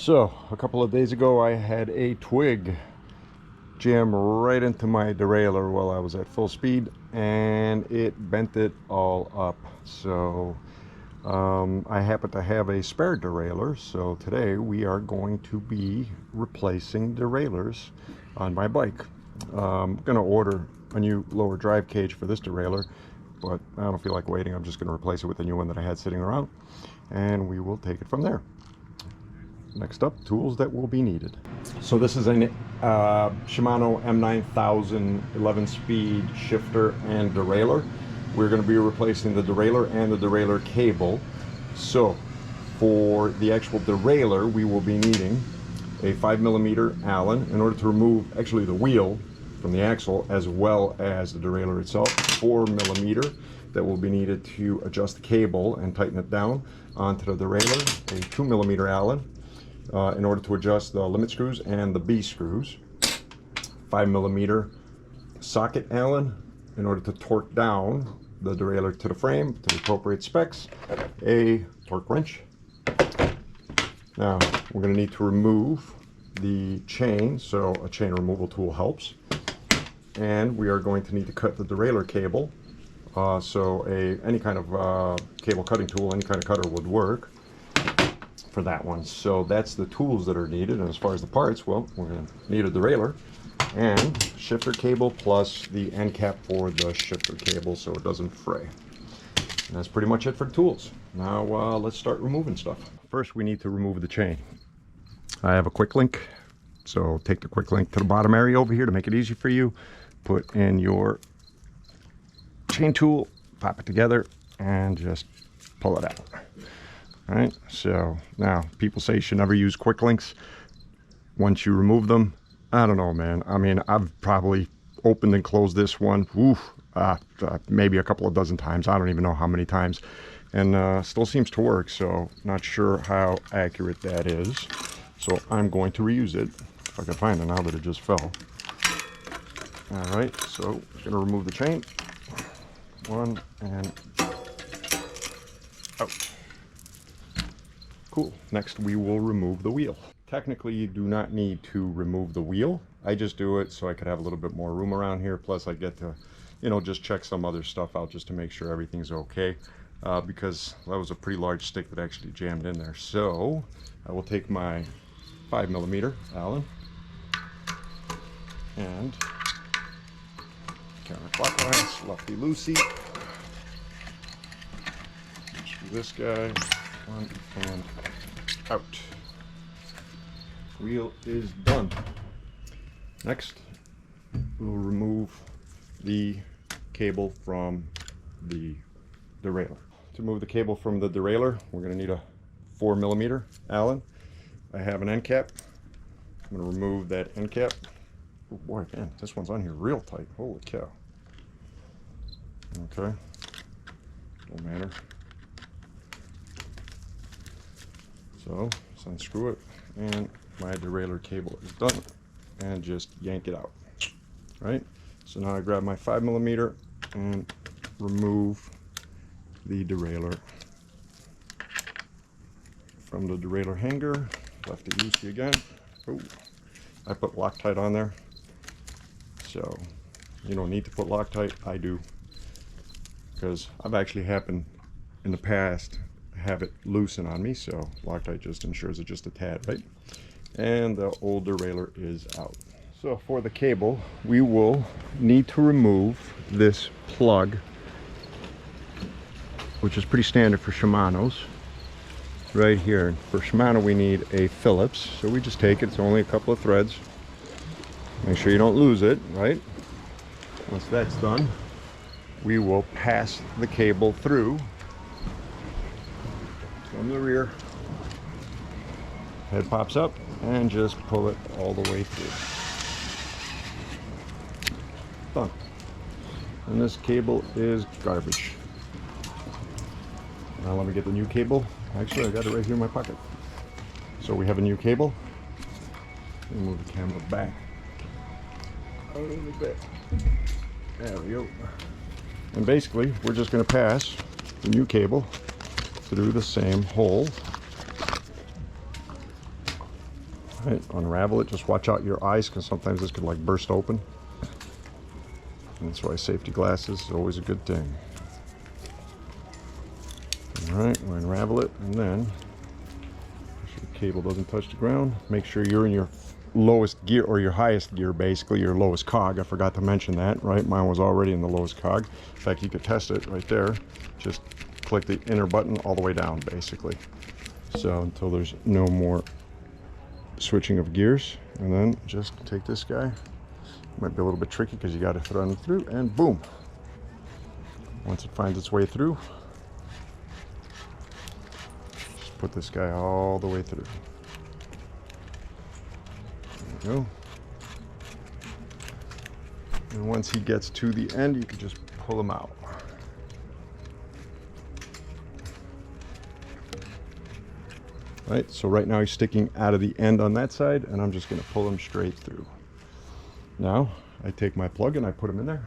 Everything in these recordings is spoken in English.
So, a couple of days ago I had a twig jam right into my derailleur while I was at full speed, and it bent it all up. So, I happen to have a spare derailleur, so today we are going to be replacing derailleurs on my bike. I'm going to order a new lower drive cage for this derailleur, but I don't feel like waiting. I'm just going to replace it with a new one that I had sitting around, and we will take it from there. Next up, tools that will be needed. So this is a Shimano M9000 11-speed shifter and derailleur. We're going to be replacing the derailleur and the derailleur cable. So for the actual derailleur, we will be needing a 5mm Allen in order to remove actually the wheel from the axle as well as the derailleur itself. 4mm that will be needed to adjust the cable and tighten it down onto the derailleur. A 2mm Allen in order to adjust the limit screws and the B screws. 5mm socket Allen in order to torque down the derailleur to the frame to the appropriate specs. A torque wrench. Now we're going to need to remove the chain, so a chain removal tool helps. And we are going to need to cut the derailleur cable. So any kind of cable cutting tool, any kind of cutter would work for that one. So that's the tools that are needed. And as far as the parts, well, we're going to need a derailleur and shifter cable plus the end cap for the shifter cable so it doesn't fray. And that's pretty much it for the tools. Now let's start removing stuff. First we need to remove the chain. I have a quick link, so take the quick link to the bottom area over here to make it easy for you. Put in your chain tool, pop it together, and just pull it out. All right, so now people say you should never use quick links once you remove them. I don't know, man. I mean, I've probably opened and closed this one maybe a couple of dozen times. I don't even know how many times, and still seems to work, so not sure how accurate that is. So I'm going to reuse it if I can find it now that it just fell. All right, so I'm gonna remove the chain. One and out. Cool. Next we will remove the wheel. Technically you do not need to remove the wheel. I just do it so I could have a little bit more room around here. Plus I get to, just check some other stuff out just to make sure everything's okay. Because that was a pretty large stick that actually jammed in there. So I will take my 5mm Allen and counterclockwise, lefty loosey. Screw this guy on and out. Wheel is done. Next, we'll remove the cable from the derailleur. To move the cable from the derailleur, we're going to need a 4mm Allen. I have an end cap. I'm going to remove that end cap. Oh boy, man, this one's on here real tight. Holy cow. Okay, don't matter. So, let's unscrew it, and my derailleur cable is done. And just yank it out. Right? So now I grab my 5mm and remove the derailleur from the derailleur hanger. Lefty loosey again. Oh, I put Loctite on there. So you don't need to put Loctite. I do, because I've actually happened in the past have it loosen on me, so Loctite just ensures it just a tad, right? And the old derailleur is out. So for the cable, we will need to remove this plug, which is pretty standard for Shimano's, right here. For Shimano we need a Phillips, so we just take it. It's only a couple of threads. Make sure you don't lose it, right? Once that's done, we will pass the cable through from the rear. Head pops up and just pull it all the way through. Done. And this cable is garbage. Now let me get the new cable. Actually, I got it right here in my pocket. So we have a new cable. Let me move the camera back a little bit. There we go. And basically, we're just going to pass the new cable through the same hole All right, unravel it. Just watch out your eyes, because sometimes this could like burst open. And that's why safety glasses is always a good thing. All right, we'll unravel it, and then make sure the cable doesn't touch the ground. Make sure you're in your lowest gear, or your highest gear, basically your lowest cog. I forgot to mention that, right? Mine was already in the lowest cog. In fact, you could test it right there. Just click the inner button all the way down, basically. So until there's no more switching of gears, and then just take this guy. Might be a little bit tricky because you got to run through, and boom. Once it finds its way through, just put this guy all the way through. There you go. And once he gets to the end, you can just pull him out. Right, so right now he's sticking out of the end on that side, and I'm just going to pull him straight through. Now I take my plug and I put him in there,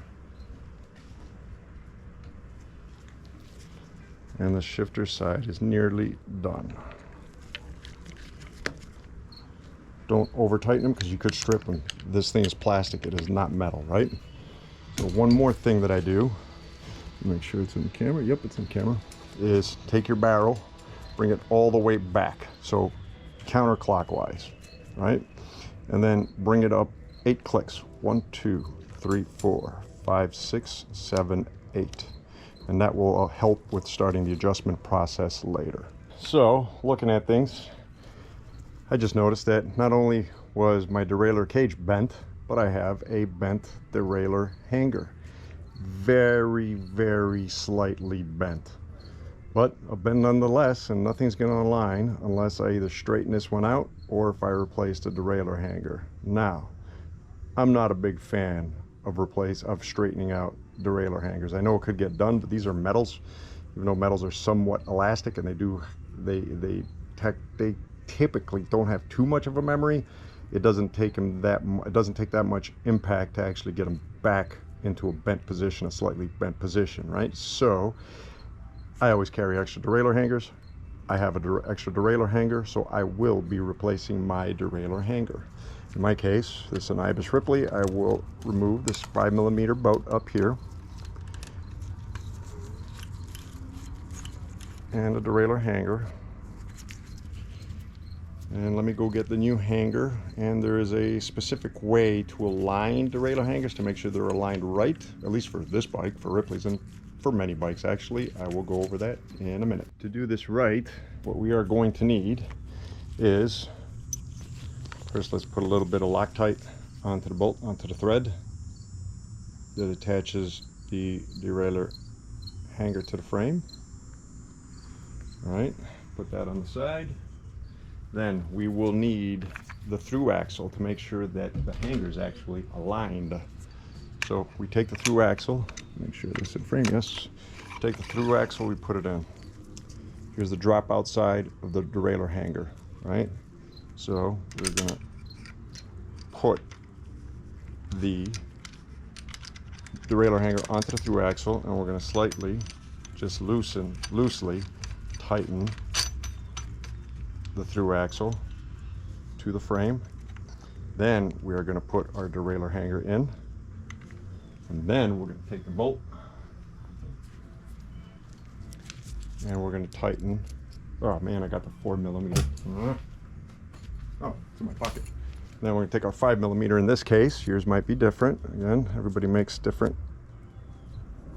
and the shifter side is nearly done. Don't over tighten them, because you could strip them. This thing is plastic, it is not metal, right? So one more thing that I do, make sure it's in the camera. Yep, it's in camera. Is take your barrel, bring it all the way back, so counterclockwise, right? And then bring it up 8 clicks. 1, 2, 3, 4, 5, 6, 7, 8. And that will help with starting the adjustment process later. So, looking at things, I just noticed that not only was my derailleur cage bent, but I have a bent derailleur hanger. Very, very slightly bent. But a bend nonetheless, and nothing's going to align unless I either straighten this one out or if I replace the derailleur hanger. Now, I'm not a big fan of straightening out derailleur hangers. I know it could get done, but these are metals. Even though metals are somewhat elastic, and they typically don't have too much of a memory, it doesn't take that much impact to actually get them back into a bent position, a slightly bent position, right? So I always carry extra derailleur hangers. I have an extra derailleur hanger, so I will be replacing my derailleur hanger. In my case, this is an Ibis Ripley. I will remove this 5mm bolt up here, and a derailleur hanger. And let me go get the new hanger. And there is a specific way to align derailleur hangers to make sure they're aligned right, at least for this bike, for Ripley's, and for many bikes actually. I will go over that in a minute. To do this right, what we are going to need is, first let's put a little bit of Loctite onto the bolt, onto the thread that attaches the derailleur hanger to the frame. All right, put that on the side. Then we will need the through axle to make sure that the hanger is actually aligned. So we take the through axle, make sure this is in frame, yes. Take the through axle, we put it in. Here's the drop out side of the derailleur hanger, right? So we're gonna put the derailleur hanger onto the through axle, and we're gonna slightly, just loosely tighten the through axle to the frame. Then we are going to put our derailleur hanger in, and then we're going to take the bolt and we're going to tighten. Oh man, I got the 4mm. Oh, it's in my pocket. Then we're going to take our 5mm. In this case, yours might be different. Again, everybody makes different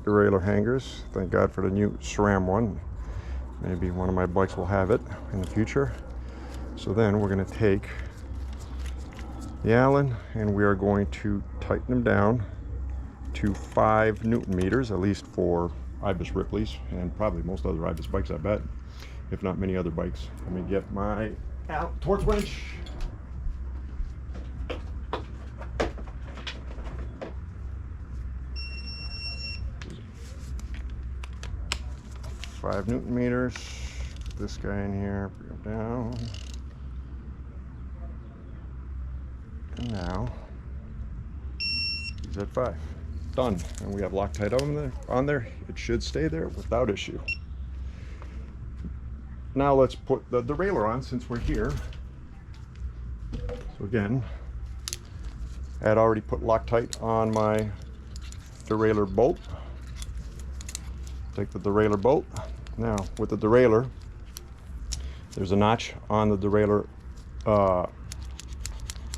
derailleur hangers. Thank God for the new SRAM one. Maybe one of my bikes will have it in the future. So then we're going to take the Allen and we are going to tighten them down to 5 Nm, at least for Ibis Ripleys and probably most other Ibis bikes, I bet, if not many other bikes. Let me get my torque wrench. Five Nm. Put this guy in here, bring him down. And now he's at 5. Done. And we have Loctite on there. It should stay there without issue. Now let's put the derailleur on since we're here. So again, I had already put Loctite on my derailleur bolt. Take the derailleur bolt. Now with the derailleur, there's a notch on the derailleur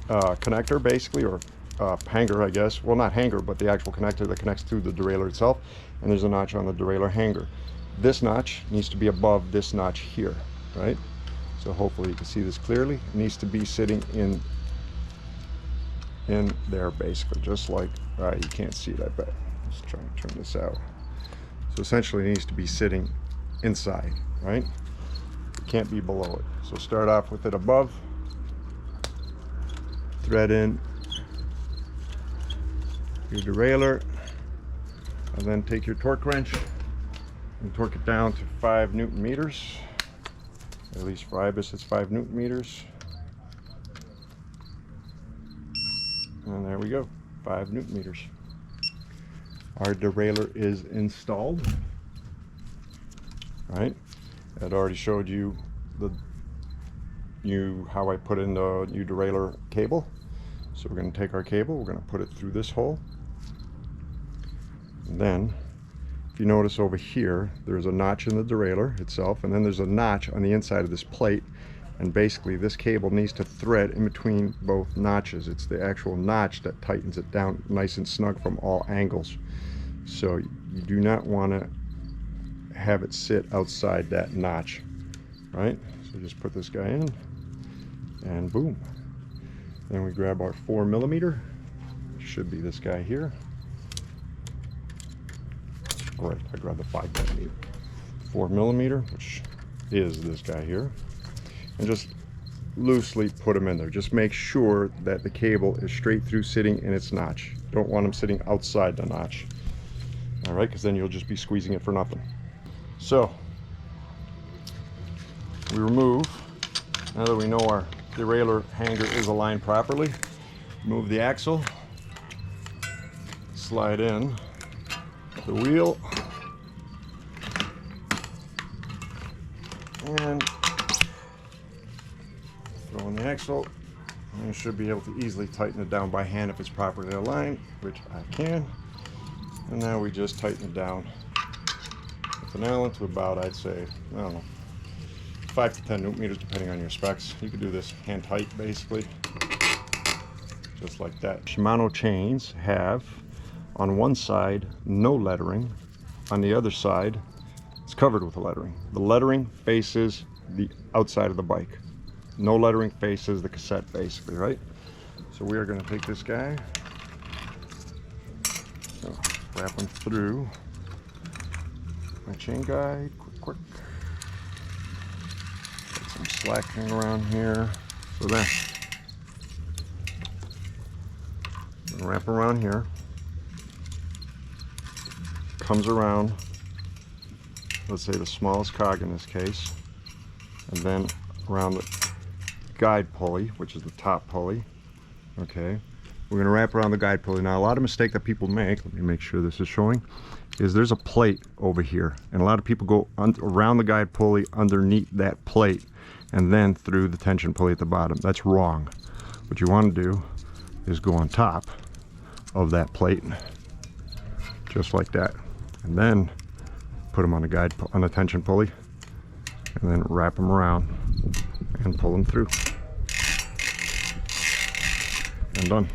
connector basically, or hanger I guess. Well, not hanger, but the actual connector that connects to the derailleur itself. And there's a notch on the derailleur hanger. This notch needs to be above this notch here, right? So hopefully you can see this clearly. It needs to be sitting in there basically, just like, you can't see it I bet. Let's try and turn this out. So essentially it needs to be sitting inside, right? It can't be below it. So start off with it above, thread in your derailleur, and then take your torque wrench and torque it down to 5 Newton meters. At least for IBIS it's 5 Newton meters. And there we go, 5 Newton meters. Our derailleur is installed. Right? I'd already showed you how I put in the new derailleur cable. So we're going to take our cable, we're going to put it through this hole. And then, if you notice over here, there's a notch in the derailleur itself, and then there's a notch on the inside of this plate. And basically this cable needs to thread in between both notches. It's the actual notch that tightens it down nice and snug from all angles. So you do not want to have it sit outside that notch, right? So just put this guy in and boom. Then we grab our 4mm, should be this guy here. All right, I grabbed the 5mm. 4mm, which is this guy here. And just loosely put them in there. Just make sure that the cable is straight through sitting in its notch. Don't want them sitting outside the notch. All right, because then you'll just be squeezing it for nothing. So we remove, now that we know our derailleur hanger is aligned properly, move the axle, slide in the wheel, and throw in the axle, and you should be able to easily tighten it down by hand if it's properly aligned, which I can. And now we just tighten it down with an Allen to about, I'd say, I don't know, 5 to 10 Newton meters depending on your specs. You can do this hand tight basically, just like that. Shimano chains have on one side no lettering, on the other side it's covered with lettering. The lettering faces the outside of the bike. No lettering faces the cassette basically, right? So we are going to take this guy, so wrap him through my chain guide, quick. Get some slacking around here. So then, wrap around here, comes around, let's say the smallest cog in this case, and then around the guide pulley, which is the top pulley. Okay, we're going to wrap around the guide pulley. Now, a lot of mistake that people make, let me make sure this is showing, is there's a plate over here, and a lot of people go around the guide pulley, underneath that plate, and then through the tension pulley at the bottom. That's wrong. What you want to do is go on top of that plate, just like that, and then put them on the tension pulley, and then wrap them around and pull them through, and done.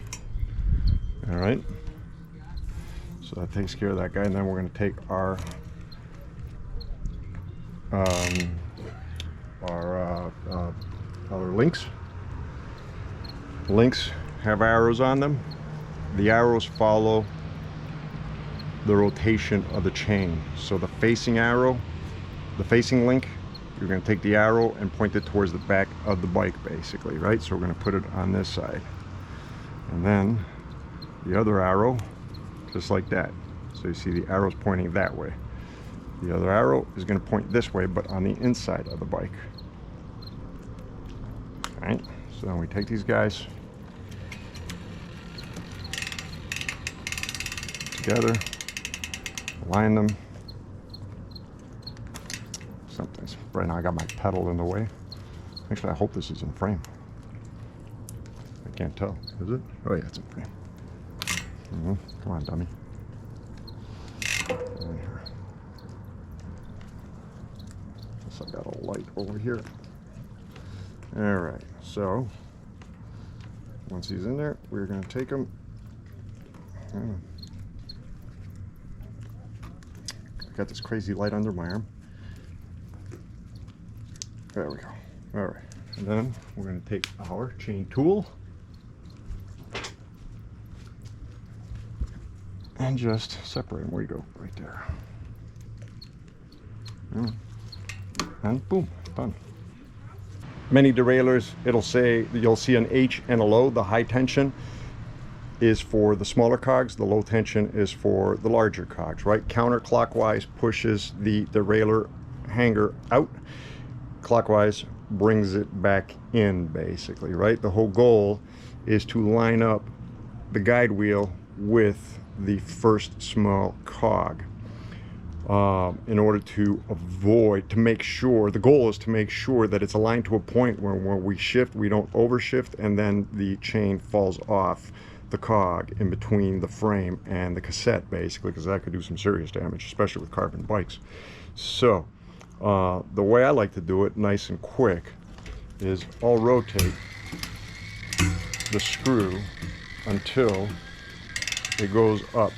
All right, so that takes care of that guy. And then we're going to take our links. Links have arrows on them. The arrows follow the rotation of the chain. So the facing arrow, the facing link, you're going to take the arrow and point it towards the back of the bike basically, right? So we're going to put it on this side, and then the other arrow, just like that. So you see the arrow's pointing that way. The other arrow is going to point this way, but on the inside of the bike. All right, so then we take these guys together, align them. Something's right now, I got my pedal in the way. Actually, I hope this is in frame. Can't tell, is it? Oh yeah, it's in frame. Come on, dummy. In here. Guess I got a light over here. All right, so once he's in there, we're going to take him. I got this crazy light under my arm. There we go. All right, and then we're going to take our chain tool and just separate them. Where you go? Right there. And boom, done. Many derailleurs, it'll say, you'll see an H and a low. The high tension is for the smaller cogs, the low tension is for the larger cogs, right? Counterclockwise pushes the derailleur hanger out, clockwise brings it back in, basically, right? The whole goal is to line up the guide wheel with the first small cog. In order to avoid, to make sure, the goal is to make sure that it's aligned to a point where when we shift, we don't overshift, and then the chain falls off the cog in between the frame and the cassette, basically, because that could do some serious damage, especially with carbon bikes. So the way I like to do it, nice and quick, is I'll rotate the screw until it goes up,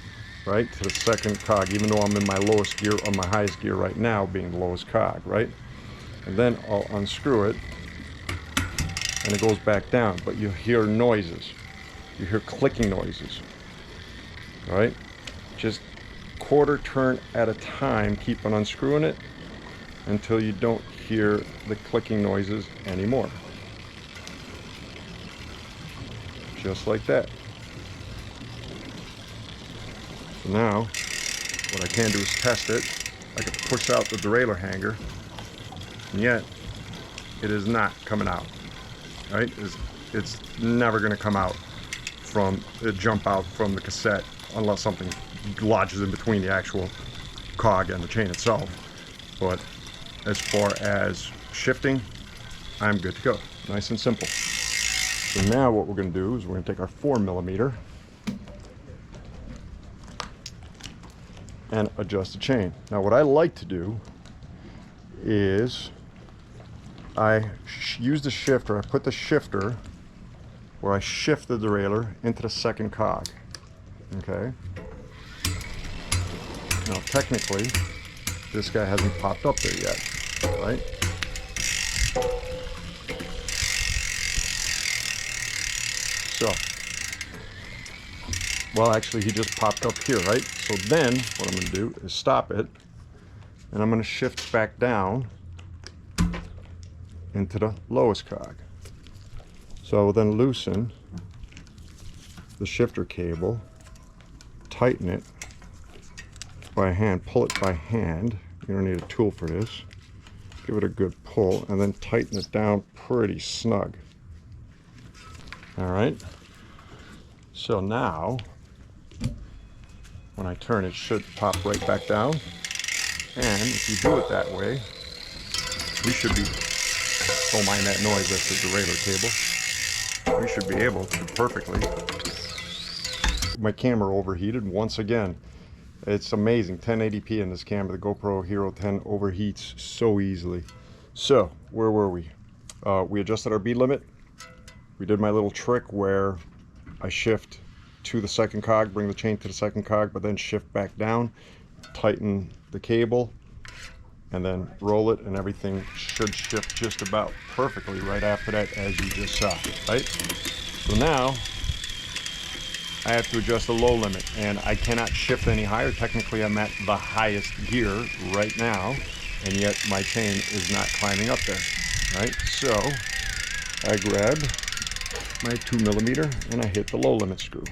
right, to the second cog, even though I'm in my lowest gear, or my highest gear right now, being the lowest cog, right? And then I'll unscrew it, and it goes back down, but you hear noises. You hear clicking noises, right? Just quarter turn at a time, keep on unscrewing it until you don't hear the clicking noises anymore. Just like that. So now, what I can do is test it. I can push out the derailleur hanger, and yet it is not coming out, right? It's never going to come out from, jump out from the cassette unless something lodges in between the actual cog and the chain itself. But as far as shifting, I'm good to go. Nice and simple. So now what we're going to do is we're going to take our 4mm and adjust the chain. Now what I like to do is I use the shifter, I put the shifter where I shift the derailleur into the second cog, okay? Now technically, this guy hasn't popped up there yet, right? So, well, actually he just popped up here, right? So then what I'm going to do is stop it, and I'm going to shift back down into the lowest cog. So I will then loosen the shifter cable, tighten it by hand, pull it by hand. You don't need a tool for this. Give it a good pull, and then tighten it down pretty snug. All right. So now, when I turn, it should pop right back down. And if you do it that way, we should be, don't mind that noise, that's the derailleur cable. We should be able to perfectly. My camera overheated once again. It's amazing, 1080p in this camera. The GoPro Hero 10 overheats so easily. So, where were we? We adjusted our bead limit. We did my little trick where I shift to the second cog, bring the chain to the second cog, but then shift back down, tighten the cable, and then roll it, and everything should shift just about perfectly right after that, as you just saw, right? So now I have to adjust the low limit, and I cannot shift any higher. Technically I'm at the highest gear right now, and yet my chain is not climbing up there, right? So I grab my 2mm and I hit the low limit screw,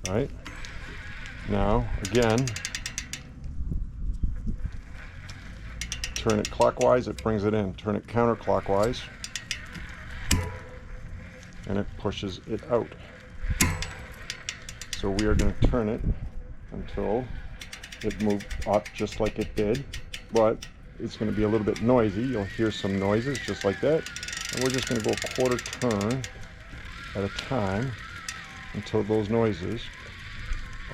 right? Now again, turn it clockwise, it brings it in. Turn it counterclockwise, and it pushes it out. So we are going to turn it until it moved up just like it did, but it's going to be a little bit noisy. You'll hear some noises just like that, and we're just going to go a quarter turn at a time until those noises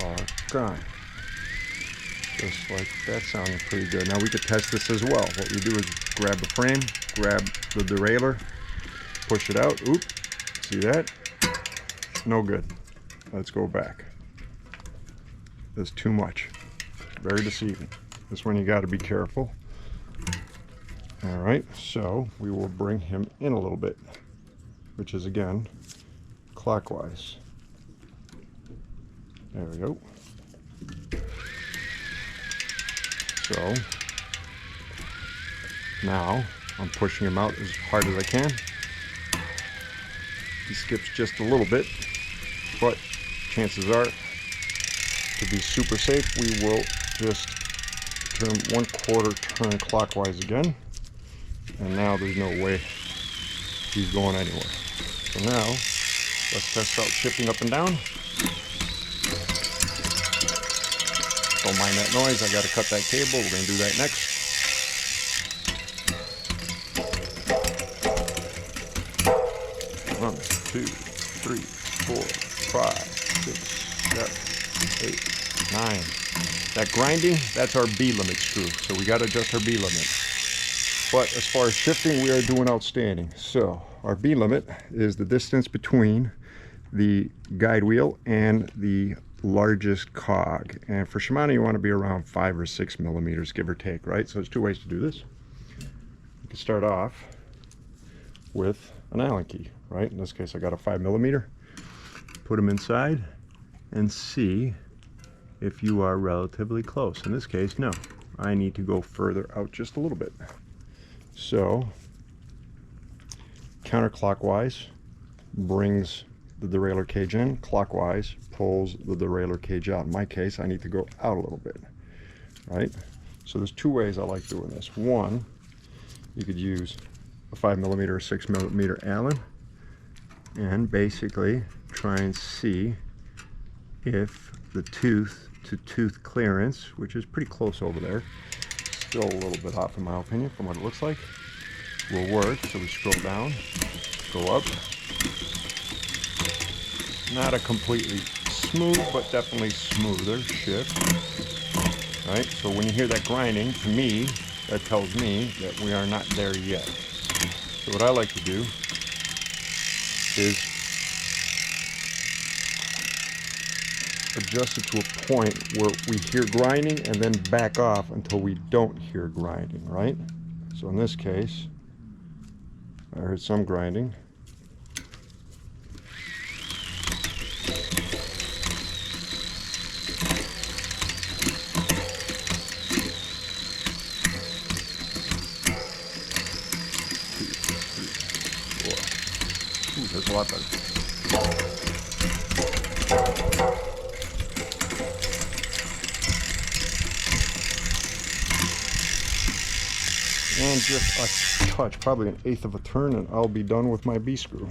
are gone. Just like that, sounding pretty good. Now we could test this as well. What we do is grab the frame, grab the derailleur, push it out. Oop, see that? No good. Let's go back. That's too much. Very deceiving. This one you got to be careful. All right, so we will bring him in a little bit, which is again clockwise. There we go. So now I'm pushing him out as hard as I can. He skips just a little bit, but chances are, to be super safe, we will just turn 1/4 turn clockwise again. And now there's no way he's going anywhere. So now let's test out shifting up and down. Don't mind that noise, I gotta cut that cable. We're gonna do that next. One, 2, 3, 4, 5, 6, 7, 8, 9. That grinding, that's our B limit screw. So we gotta adjust our B limit. But as far as shifting, we are doing outstanding. So our B limit is the distance between the guide wheel and the largest cog. And for Shimano, you want to be around 5 or 6 millimeters, give or take, right? So there's two ways to do this. You can start off with an Allen key, right? In this case, I got a 5 millimeter. Put them inside and see if you are relatively close. In this case, no. I need to go further out just a little bit. So counterclockwise brings the derailleur cage in, clockwise pulls the derailleur cage out. In my case, I need to go out a little bit, right? So there's two ways I like doing this. One, you could use a 5 millimeter or 6 millimeter Allen and basically try and see if the tooth to tooth clearance, which is pretty close over there, still a little bit off in my opinion from what it looks like, will work. So we scroll down, go up. Not a completely smooth, but definitely smoother shift. Right? So when you hear that grinding, to me, that tells me that we are not there yet. So what I like to do is adjust it to a point where we hear grinding and then back off until we don't hear grinding, right? So in this case, I heard some grinding. Ooh, that's a lot better. And just a touch, probably 1/8 of a turn, and I'll be done with my B screw.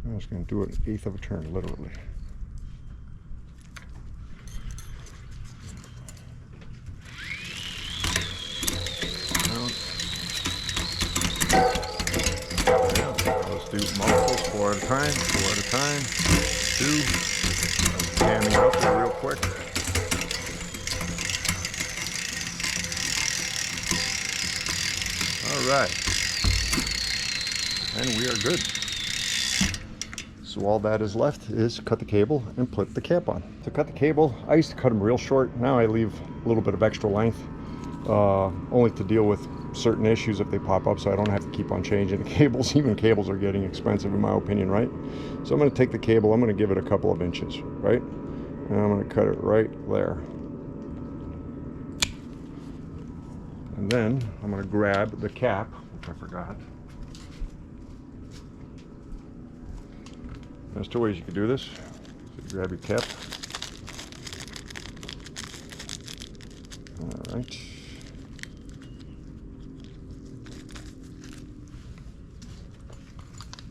I'm just going to do it 1/8 of a turn, literally. Do multiples, 4 at a time, 4 at a time, 2, jamming it up there real quick. Alright, and we are good. So all that is left is cut the cable and put the cap on. To cut the cable, I used to cut them real short. Now I leave a little bit of extra length, only to deal with certain issues if they pop up, so I don't have to keep on changing the cables. Even cables are getting expensive in my opinion, right? So I'm going to take the cable, I'm going to give it a couple of inches, right? And I'm going to cut it right there. And then I'm going to grab the cap, which I forgot. There's two ways you can do this. So you grab your cap. All right.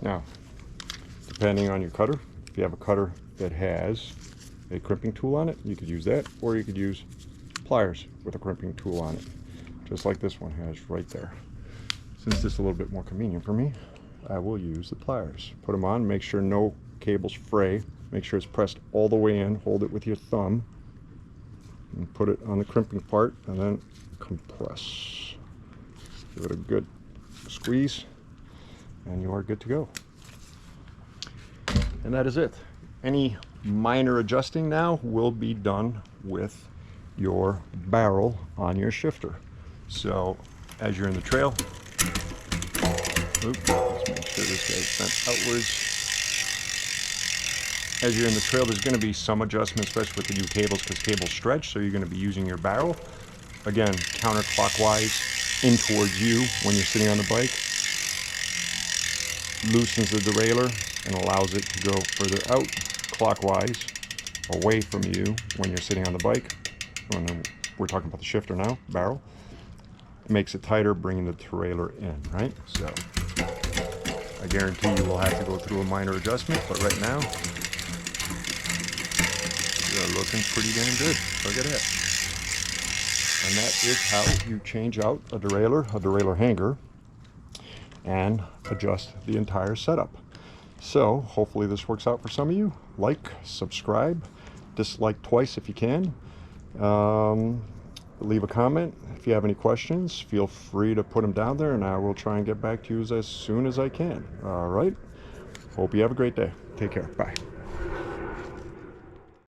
Now, depending on your cutter, if you have a cutter that has a crimping tool on it, you could use that, or you could use pliers with a crimping tool on it, just like this one has right there. Since this is a little bit more convenient for me, I will use the pliers. Put them on, make sure no cables fray. Make sure it's pressed all the way in. Hold it with your thumb and put it on the crimping part, and then compress. Give it a good squeeze and you are good to go. And that is it. Any minor adjusting now will be done with your barrel on your shifter. So as you're in the trail, let's make sure this guy's bent outwards. As you're in the trail, there's going to be some adjustment, especially with the new cables, because cables stretch, so you're going to be using your barrel. Again, counterclockwise in towards you when you're sitting on the bike. Loosens the derailleur and allows it to go further out clockwise, away from you when you're sitting on the bike. We're talking about the shifter now, barrel. It makes it tighter, bringing the derailleur in, right? So I guarantee you will have to go through a minor adjustment, but right now, you're looking pretty damn good. Look at that. And that is how you change out a derailleur hanger, and adjust the entire setup. So hopefully this works out for some of you. Like, subscribe, dislike twice if you can. Leave a comment. If you have any questions, feel free to put them down there, and I will try and get back to you as soon as I can. All right. Hope you have a great day. Take care. Bye.